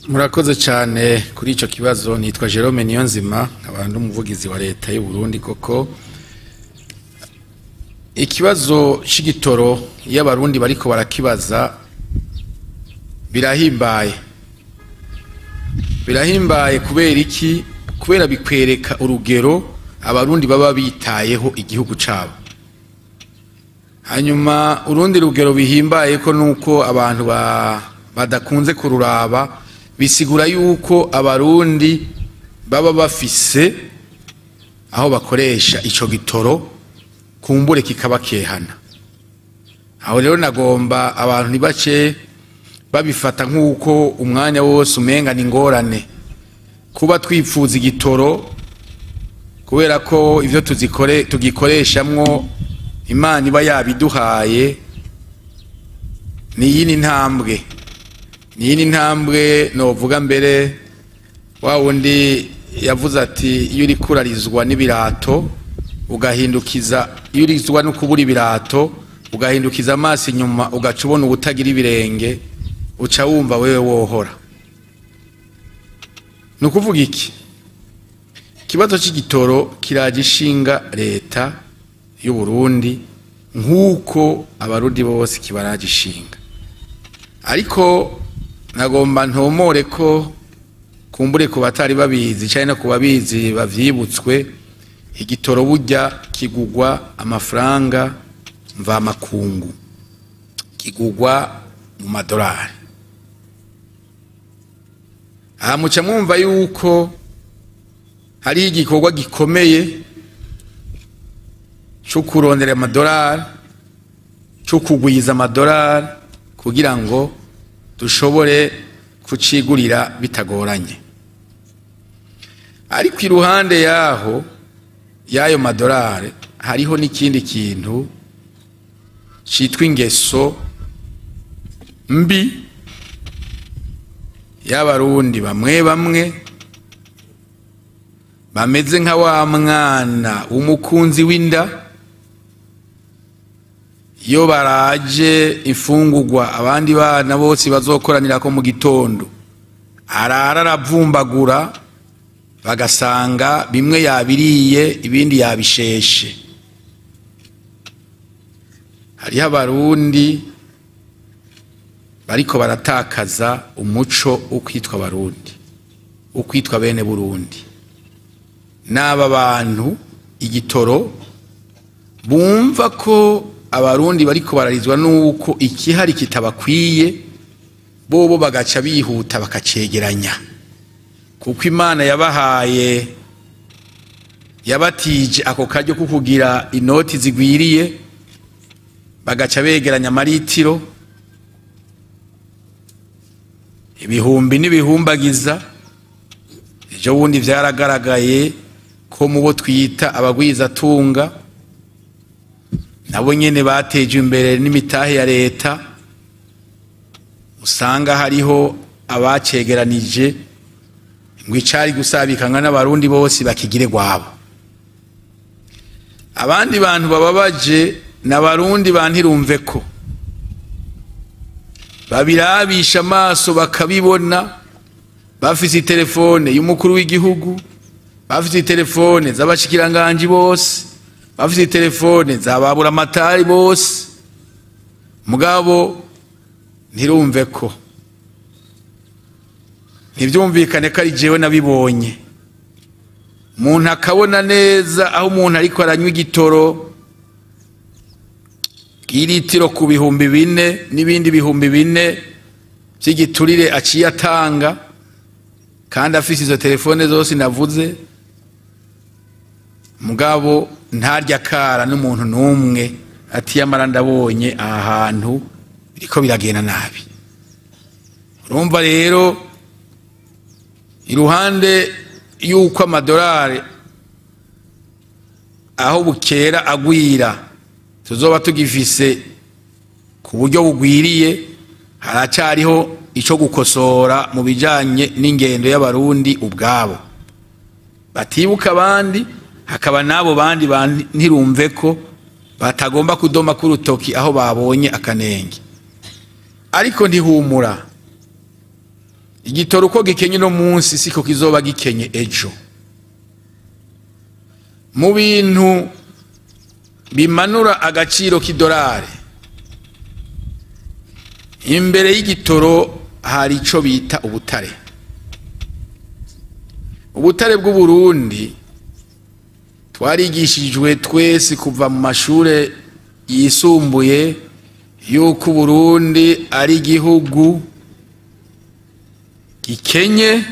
Murakoze cyane kuri ico kibazo. Nitwa Jerome Niyonzima, abantu umuvugizi wa leta y'u Burundi. Koko ikibazo c'igitoro y'abarundi bariko barakibaza birahimbaye kubera iki? Kubera bikwereka urugero abarundi baba bitayeho igihugu cabo. Hanyuma urundi rugero bihimbaye ko nuko abantu badakunze kururaba, bisigura yuko abarundi baba bafise aho bakoresha ico gitoro kumbure kikabakehana. Aho rero nagomba abantu nibace babifata nk'uko umwanya wose umenga ni ngorane kuba twipfuza igitoro, kubera ko ivyo tugikoreshamwo Imana iba yabiduhaye. Ni yini ntambwe novuga mbere wa wundi yavuze ati iyo uri kurarizwa n'ibirato ugahindukiza, iyo urizwa no kubura ibirato ugahindukiza amaso inyuma ugaca ubona ubutagira ibirenge, uca wumva wewe wohora. Nukuvuga iki? Ikibazo c'igitoro kiragishinga leta y'u Burundi nk'uko abarundi bose kibaragishinga, ariko nagomba ntomore ko kumbure ku batari babizi cyane no kubabizi bavyibutswe, igitoro burya kigugwa amafaranga mva makungu, kigugwa mu madolari. Aha muca mwumva yuko hari igikorwa gikomeye cyo kurondera amadolari, cyo kugwiza amadolari kugira ngo dushobore kucigurira bitagoranye. Ariko iruhande y'ayo madolari hariho n'ikindi kintu citwa ingeso mbi y'abarundi bamwe bameze nka wa mwana umukunzi w'inda. Iyo baraje imfungurwa abandi bana bose bazokoranira ko mu gitondo, aravumbagura bagasanga bimwe yabiriye ibindi yabisheshe. Hariho abarundi bariko baratakaza umuco ukwitwa abarundi, ukwitwa bene Burundi. N'aba bantu igitoro bumva ko abarundi bariko bararizwa nuko ikihari kitabakwiye, bobo bagaca bihuta bakacegeranya, kuko Imana yabatije ako karyo kukugira inoti zigwiriye, bagaca begeranya amaritiro ibihumbi n'ibihumbagiza. Ejo bundi vyaragaragaye ko mubo twita abagwiza tunga nabo nyene bateje imbere n'imitahe ya leta, usanga hariho abacegeranije ngo icari gusabikana n'abarundi bose bakigire gwabo. Abandi bantu bababaje n'abarundi bantirumve ko babirabisha amaso bakabibona, bafise telefone y'umukuru w'igihugu, bafise telefone z'abashikiranganje bose, bafise telefone zababura amatari bose, mugabo ntirumve ko, ntivyumvikane ko ari jewe nabibonye. Umuntu akabona neza aho umuntu ariko aranywa igitoro iritiro ku bihumbi 4 n'ibindi bihumbi 4 vy'igiturire aciye atanga, kandi afise izo telefone zose navuze, mugabo ntarya kara n'umuntu n'umwe ati yamara ndabonye aha hantu biriko biragenda nabi. Urumva rero iruhande yuko amadolari aho bukera agwira tuzoba tugifise ku buryo bugwiriye, haracariho ico gukosora mu bijanye n'ingendo y'abarundi ubwabo batibuka abandi, hakaba nabo bandi ntirumve ko batagomba kudoma ku rutoki aho babonye akanenge. Ariko ntihumura, igitoro uko gikenye no munsi siko kizoba gikenye ejo. Mu bintu bimanura agaciro k'idolari, imbere y'igitoro hari ico bita ubutare. Ubutare bw'u Burundi twarigishijwe twese kuva mu mashure yisumbuye yuko Burundi ari igihugu gikenye,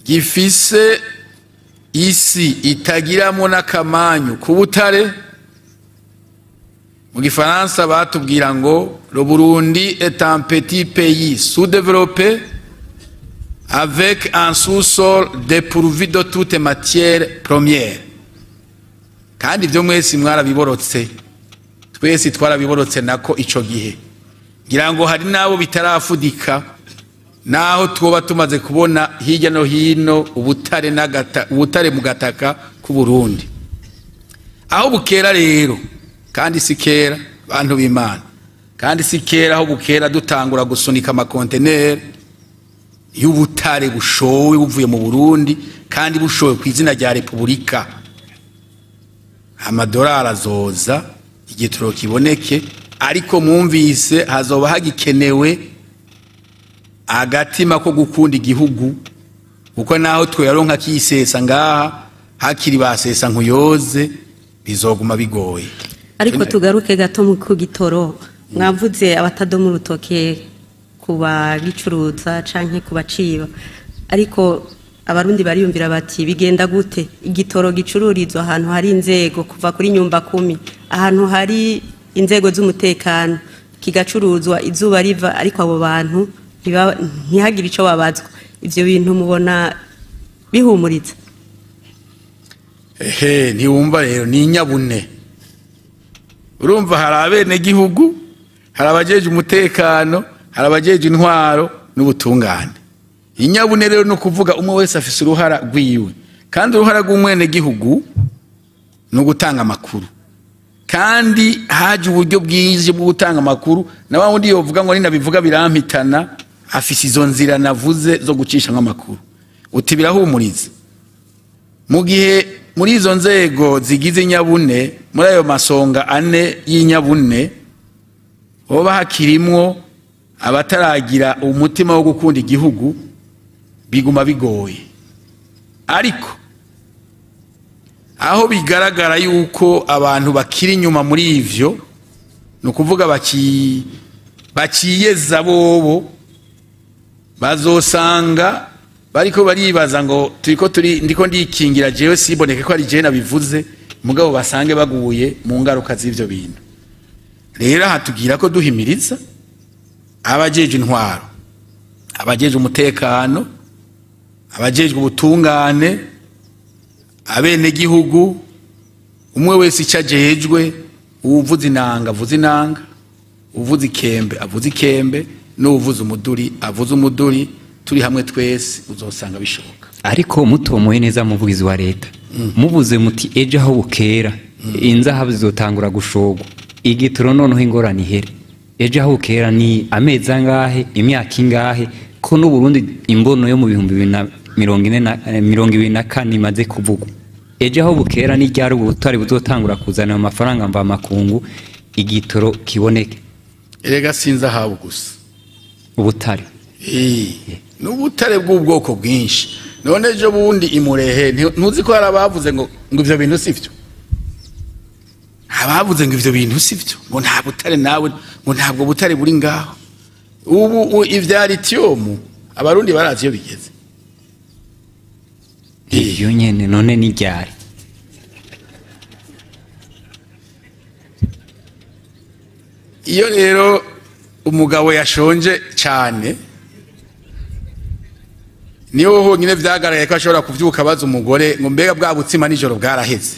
gifise isi itagiramo n'akamanyu ku butare. Mu Gifaransa batubwira ngo le Burundi est un petit pays sous-développé avec un sous-sol dépourvu de toutes matières premières. Kandi ibyo mwese mwarabiborotse, twese twarabiborotse nako ico gihe. Ngira ngo hari nabo bitarafudika, naho twoba tumaze kubona hirya no hino ubutare mu gataka ku Burundi. Aho bukera rero, kandi sikera bantu b'Imana, kandi sikera aho bukera dutangura gusunika amakonteneri y'ubutare bushowe buvuye mu Burundi, kandi bushowe ku izina rya Repubulika. Amadolari azoza, igitoro kiboneke, ariko mwumvise hazoba hagikenewe agatima ko gukunda igihugu, kuko naho twoyaronka kisesa ngaha hakiri basesa nkuyoze bizoguma bigoye. Ariko tugaruke gato mu kugitoro, mwavuze abatadomu rutoke kuba gicuruza canke kubaciba, ariko abarundi bariyumvira bati bigenda gute igitoro gicururizwa ahantu hari inzego kuva kuri nyumba 10, ahantu hari inzego z'umutekano, kigacuruzwa izuba riva, ariko abo bantu ntihagire ico babazwa. Ivyo bintu mubona bihumuriza? Ntiwumva rero ni inyabune. Urumva hari abene gihugu, hari abajeje umutekano, hari abajeje intwaro n'ubutungane. Inyabune rero no kuvuga umwe wese afise uruhara rwiwe, kandi uruhara rw'umwene gihugu no gutanga amakuru. Kandi haje uburyo bwije bwo gutanga amakuru, na wundi yovuga ngo nina bivuga birampitana, afise izo nzira navuze zo gucisha nk'amakuru. Uti birahumuriza. Mu gihe muri izo nzego zigize inyabune, muri ayo masonga 4 y'inyabune, hoba hakirimwo abataragira umutima wo gukunda igihugu, biguma bigoye. Ariko aho bigaragara yuko abantu bakiri inyuma muri ivyo, no kuvuga baciyeza bobo, bazosanga bariko baribaza ngo ndiko ndikingira jewe siboneke ko ari je nabivuze, mugabo basange baguye mu ngaruka z'ivyo bintu. Rero hatugira ko duhimiriza abajeje intwaro, abajeje umutekano, abajeje ubutungane, abene gihugu, umwe wese icajejwe, uvuza inanga avuza inanga, uvuza ikembe avuza ikembe, n'uvuza umuduri avuza umuduri, turi hamwe twese uzosanga bishoboka. Ariko mutomoye neza muvugizi wa leta, muvuze muti ejo aho bukera inzahabu zizotangura gushogwa, igitoro noneho ingorane ihere. Ejo aho bukera ni amezi angahe, imyaka ingahe, ko n'u Burundi imbono yo mu 2024 imaze kuvugwa. Ejo aho bukera ni ryari ubutare buzotangura kuzana amafaranga mva makungu igitoro kiboneke? Erega sinzahabu gusa, ubutare n'ubutare bw'ubwoko bwinshi. None ejo bundi imurehe ntuzi ko harabavuze ngo ivyo bintu sivyo, abavuze ngo ivyo bintu sivyo, ngo nta butare nawe, ngo ntabwo butare buri ngaho. Ubu ivya lithium abarundi barazi yo bigeze. Iyo nyene none ni ryari? Iyo rero umugabo yashonje cyane, niho honyine vyagaraye ko ashobora kuvyuka baza umugore ngo mbega bwa butsima nijoro bwaraheze.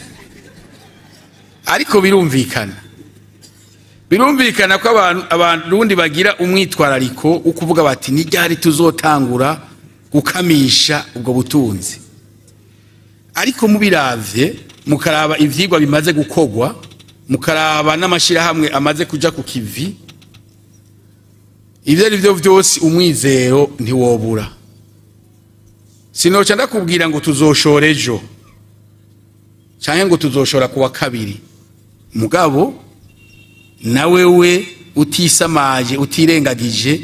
Ariko birumvikana ko abantu bagira umwitwarariko ukuvuga bati ni ryari tuzotangura gukamisha ubwo butunzi. Ariko mubiravye mukaraba ivyigwa bimaze gukogwa, mukaraba n'amashira hamwe amaze kuja ku kivi, ivyo ari byo vyose umwizero ntiwobura. Sinoca ndakubwira ngo tuzoshora ejo canke ngo tuzoshora kuwa kabiri, mugabo nawewe utisamaje utirengagije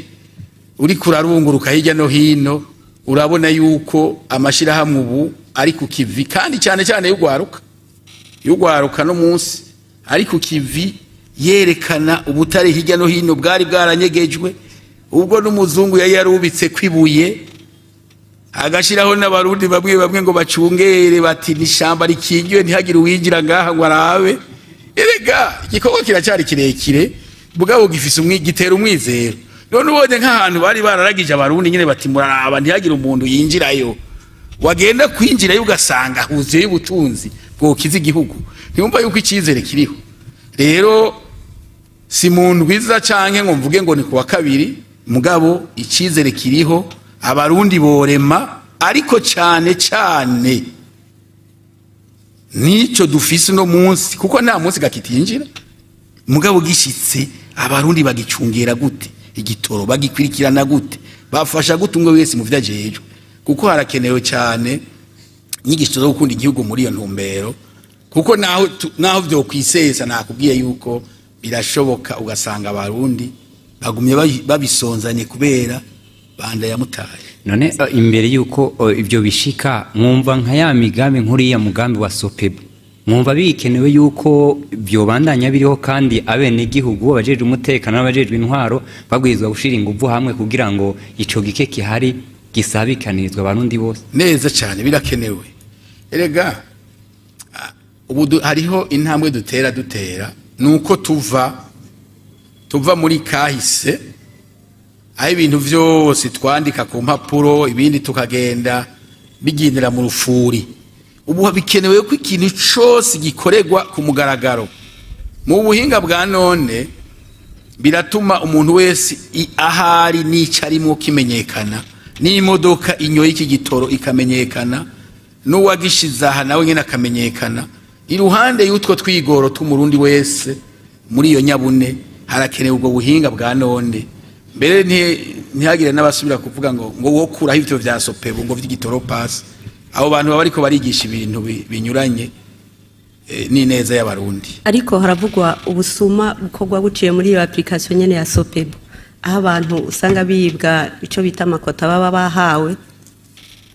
uri kurarunguruka hirya no hino urabona yuko amashirahamwe ubu ari ku kivi, kandi cyane cyane y'ugwaruka no munsi ari ku kivi yerekana ubutare hirya no hino bwari bwaranyegejwe, ubwo n'umuzungu yari yarubitse kwibuye agashiraho n'abarundi bamwe ngo bacungere bati nishamba rikingiwe ntihagire uwinjira ngaha ngo arabe. Erega igikorwa kiracyari kirekire bugabo gifise gitera umwizero. None ubonye nk'ahantu bari bararagije abarundi nyine bati muraraba ntihagire umuntu yinjirayo, wagenda kwinjirayo ugasanga huzuye ubutunzi bwokiza igihugu, ntiyumva yuko icyizere kiriho. Rero si mu ndwiza canke ngo mvuge ngo ni kuwa kabiri, mugabo icyizere kiriho, abarundi borema, ariko cyane cyane nico dufise no munsi, kuko nta munsi gakitinjira, mugabo gishitse abarundi bagicungera gute igitoro, bagikwirikirana gute, bafasha gute umwe wese mu vyajejwe, kuko harakenewe cyane nyigisho zo gukunda igihugu muri iyo ntumbero, kuko naho byo kwisesa nakubwiye yuko birashoboka ugasanga abarundi bagumye babisonzanye kubera banda yamutaye. None imbere yuko ibyo bishika mwumva nka ya migambi nkuriya mugambi wa Sopebu, mwumva bikenewe yuko byo bandanya biriho, kandi abene igihugu bajeje umutekano n'abajeje intwaro babwirizwa gushira inguvu hamwe kugira ngo ico gike kihari gisabikanirizwa abarundi bose. Neza cyane birakenewe. Erega ubu hariho intambwe dutera nuko tuva muri kahise, aho ibintu vyose twandika ku mpapuro, ibindi tukagenda bigendera mu rufuri. Ubu bikenewe ko ikintu cyose gikoregwa ku mugaragaro. Mu buhinga bwa none biratuma umuntu wese ahari n'icarimo kimenyekana, n'imodoka inyoye iki gitoro ikamenyekana, n'uwagishiza aha nawe nyene akamenyekana. Iruhande y'utwo twigoro tumurundi wese muri iyo nyabune harakenewe ubwo buhinga bwa none. Mbere ntihagire n'abasubira kuvuga ngo wokuraho ivyo vya Sopebu ngo vy'igitoro pass. Abo bantu baba ariko barigisha ibintu binyuranye ni neza y'abarundi. Ariko haravugwa ubusuma bukorwa buciye muri iyo application nyene ya Sopebu, aho abantu usanga bibwa ico bita amakota baba bahawe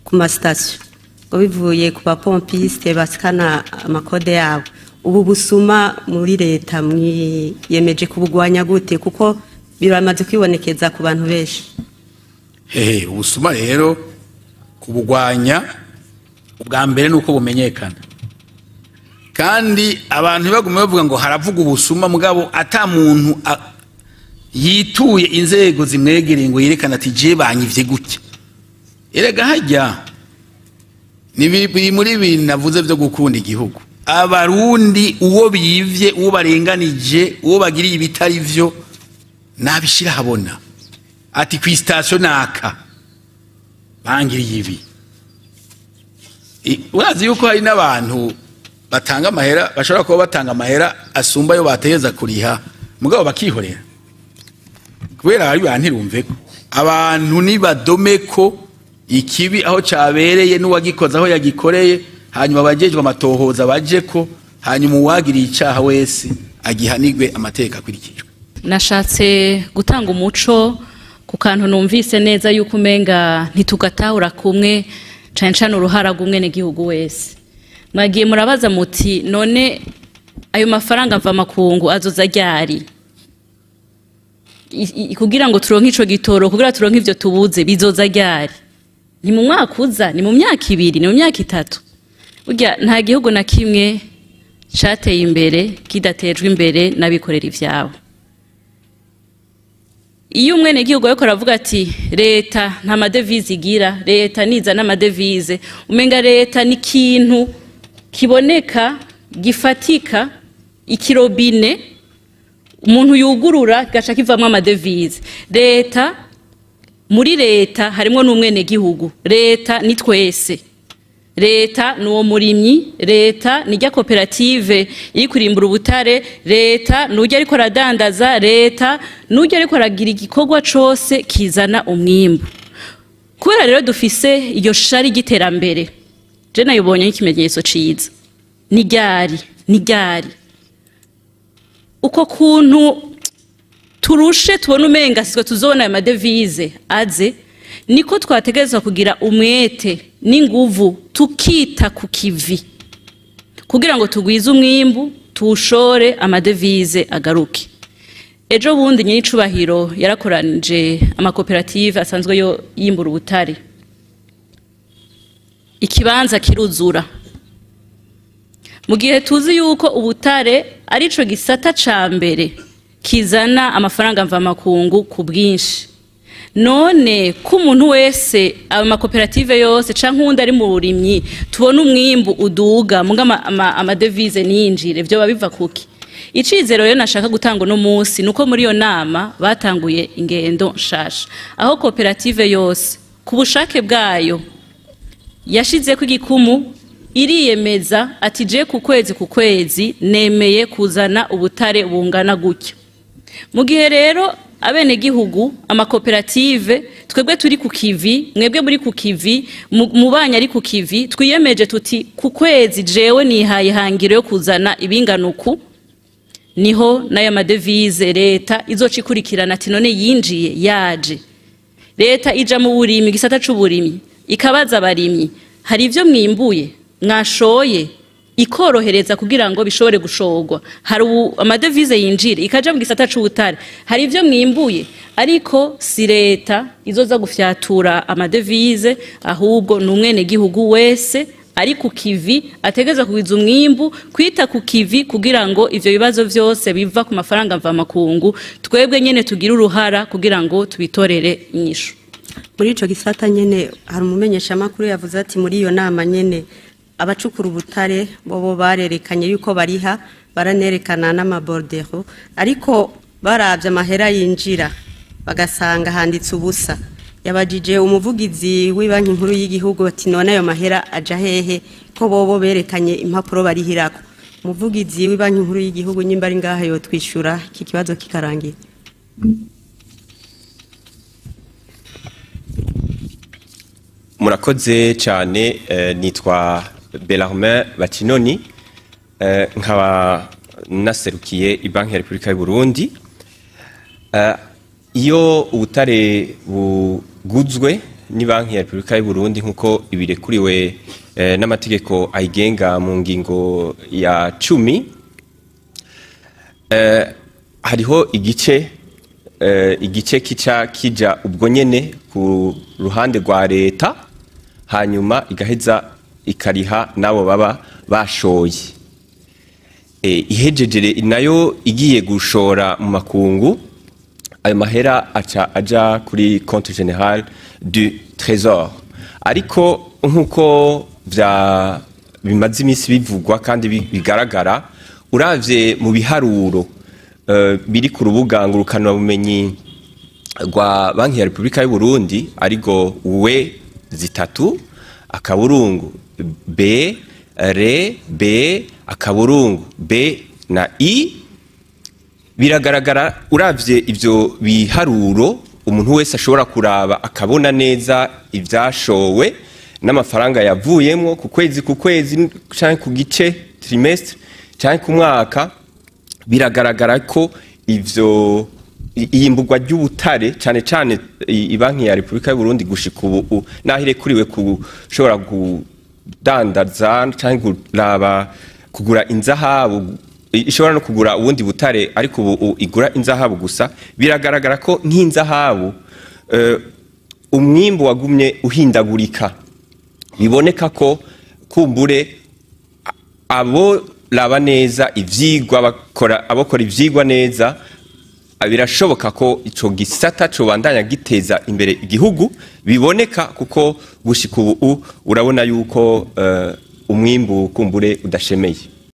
ku ma station ngo bivuye ku bapompiste baskana amakode yabo. Ubu busuma muri leta mwiyemeje kubugwanya gute, kuko biramaze kwibonekeza ku bantu benshi? Ubusuma rero kubugwanya ubwa mbere nuko bumenyekana, kandi abantu bagume bavuga ngo haravuga ubusuma mugabo ata muntu yituye inzego zimwegereye ngo yerekana ati je banyivye gutya. Erega hajya ni biri muri bintu navuze byo gukunda igihugu. Abarundi uwo biyivye, uwo barenganije, uwo bagiriye ibitari vyo nabishira habona ati ku station naka bangiriye ibi. Urazi yuko hari n'abantu batanga amahera, bashobora kuba batanga amahera asumba yo bateza kuriha mugabo bakihorera kubera ari bantirumve ko abantu nibadomeko ikibi aho cabereye n'uwagikoza aho yagikoreye, hanyuma bagejwe amatohoza bajeko, hanyuma uwagiriye icaha wese agihanirwe amateka akurikijwe. Nashatse gutanga umuco ku kantu numvise neza yuko umenga ntitugatahura kumwe cane uruhara gumwe n'igihugu wese. Mwagiye murabaza muti none ayo mafaranga ava makungu azoza ryari kugira ngo turonke ico gitoro, kugira turonke ivyo tubuze bizoza ryari? Ni mu mwaka uza, ni mu myaka 2, ni mu myaka 3. Burya nta gihugu na kimwe cateye imbere kidatejwe imbere nabikorera ivyabo. Iyo umwene igihugu yako ravuga ati leta nta madevize igira, leta niza n'amadevize, umenga leta ni kintu kiboneka gifatika, ikirobine umuntu yugurura gaca kivamwe amadevize. Leta muri leta harimo n'umwene gihugu, leta ni twese. leta ni uwo murimyi, leta ni rya koperative iri kurimbura ubutare, leta ni urya ariko aradandaza, leta ni urya ariko aragira igikorwa cose kizana umwimbu. Kubera rero dufise iyo shari ry'iterambere, je nayibonye nk'ikimenyetso ciza. Ni ryari uko kuntu turushe tubona umenga sitwe tuzobona ayo madevize aze, niko twategerezwa kugira umwete n'inguvu tukita ku kivi kugira ngo tugwize umwimbu tuwushore amadevize agaruke. Ejo bundi nyiricubahiro yarakoranije amakoperative asanzwe yo yimbura ubutare, ikibanza kiruzura. Mu gihe tuzi yuko ubutare ari ico gisata ca mbere kizana amafaranga mvamakungu ku bwinshi, none ko umuntu wese amakoperative yose canke uwundi ari mu burimyi tubona umwimbu uduga muga amadevize niyinjire, vyo biva kuki? Icizero rero nashaka gutanga no munsi nuko muri iyo nama batanguye ingendo nshasha, aho koperative yose ku bushake bwayo yashizeko igikumu, iriyemeza ati je ku kwezi nemeye kuzana ubutare bungana gutya. Mu gihe rero abene gihugu amakoperative twebwe turi ku kivi, mwebwe muri ku kivi, mubanya ari ku kivi, twiyemeje tuti ku kwezi jewe nihaye hangiro yo kuzana ibinganuku, niho n'aya madevize leta izocikurikirana ati none yinjiye yaje. Leta ija mu burimyi, gisata c'uburimyi, ikabaza abarimyi hari ivyo mwimbuye mwashoye, ikorohereza kugira ngo bishobore gushogwa. Hari amadevize yinjire ikaja mu gisata c'ubutare, hari ivyo mwimbuye, ariko si leta izoza gufyatura amadevize, ahubwo n'umwene gihugu wese ari ku kivi ategeza kugwiza umwimbu, kwita ku kivi kugira ngo ivyo bibazo vyose biva ku mafaranga mvamakungu twebwe nyene tugira uruhara kugira ngo tubitorere inyishu. Muri ico gisata nyene hari umumenyesha makuru yavuze ati muri iyo nama nyene abacukura ubutare bobo barerekanye yuko bariha, baranerekana n'amabordero, ariko baravye amahera yinjira bagasanga handitse ubusa. Yabajije umuvugizi w'ibanki nkuru y'igihugu ati none ayo mahera aja hehe ko bobo berekanye impapuro barihirako. Umuvugizi w'ibanki nkuru y'igihugu nyimba ari ngaha yo twishura iki kibazo kikarangira. Murakoze cyane, nitwa Bellarmin Bakinoni, nkaba naserukiye ibanki ya Repubulika y'u Burundi. Iyo ubutare buguzwe ni banki ya Repubulika y'u Burundi nkuko ibirekuriwe n'amategeko ayigenga mu ngingo ya 10, hariho igice kica kija ubwo nyene ku ruhande rwa leta, hanyuma igaheza ikariha nabo baba bashoye. Ihejeje nayo igiye gushora mu makungu, ayo mahera aca aja kuri compte général du trésor. Ariko nkuko bimaze imisi bivugwa kandi bigaragara, uravye mu biharuro biri ku rubuga ngurukana bumenyi rwa banki ya Repubulika y'u Burundi, arigo we zitatu akaburungu B R B akaburungu B na I, biragaragara uravye ivyo biharuro umuntu wese ashobora kuraba akabona neza ivyashowe n'amafaranga yavuyemwo ku kwezi canke ku gice trimestre canke ku mwaka. Biragaragara ko ivyo iyimbugwa ry'ubutare cane cane ibanki ya Repubulika y'u Burundi gushika ubu nahire kuriwe kushobora kudandaza canke kugura inzahabu, ishobora no kugura ubundi butare ariko ubu igura inzahabu gusa. Biragaragara ko nk'inzahabu umwimbu wagumye uhindagurika, biboneka ko kumbure abo laba neza ivyigwa abakora ivyigwa neza, birashoboka ko ico gisata cyo bandanya giteza imbere igihugu, biboneka kuko gushika ubu urabona yuko umwimbu kumbure udashemeye.